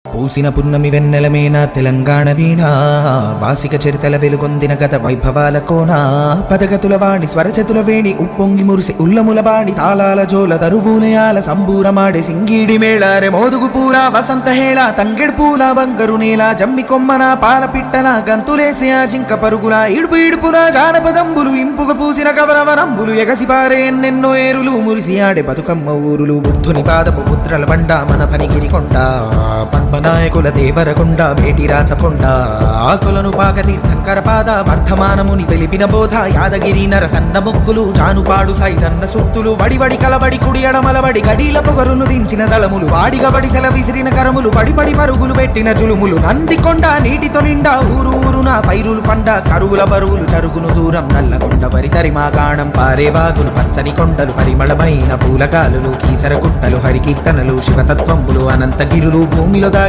పూసిన పున్నమి వెన్నెలమేన తెలంగాణ వీణ వాసిక చరితల వెలుగొందిన గత వైభవాల కోన పదగతుల వాణి స్వరచతుల వేణి ఉప్పొంగి మురిసి ఉల్లముల బాణి తాళాల జోల దరువునయాల సంబూరమాడే సింగీడి మేళారె మోదుగు పూల వసంత హేళ తంగెడు పూల బంగరు నేల జమ్మి కొమ్మన పాల పిట్టల గంతులేసి ఆ జింక పరుగుల ఇడుపు ఇడుపున జానపదంబులు ఇంపుగ పూసిన కవరవనంబులు ఎగసిపారే ఎన్నెన్నో ఏరులు మురిసి ఆడే బతుకమ్మ ఊరులు బుద్ధుని పాదపు పుత్రల బండ మన పనిగిరి కొండ పద్మనాయకుల దేవరకొండ భేటి రాచకొండ ఆకులను పాకతీర్థంకర పాద వర్ధమానముని తెలిపిన బోధ యాదగిరి నరసన్న మొక్కులు జానుపాడు సైదన్న సుత్తులు వడివడి కలబడి కుడి అడమలబడి గడీల పొగరును దించిన దళములు వాడిగబడి సెల విసిరిన కరములు పడిపడి పరుగులు పెట్టిన జులుములు నందికొండ నీటితో నిండా ఊరు ఊరున పైరులు పండ కరువుల బరువులు చరుగును దూరం నల్లగొండ వరితరిమా గాణం పారేవాగులు పచ్చని కొండలు పరిమళమైన పూలగాలులు కీసర గుట్టలు హరికీర్తనలు శివతత్వంబులు అనంతగిరులు భూమిలో దాగిన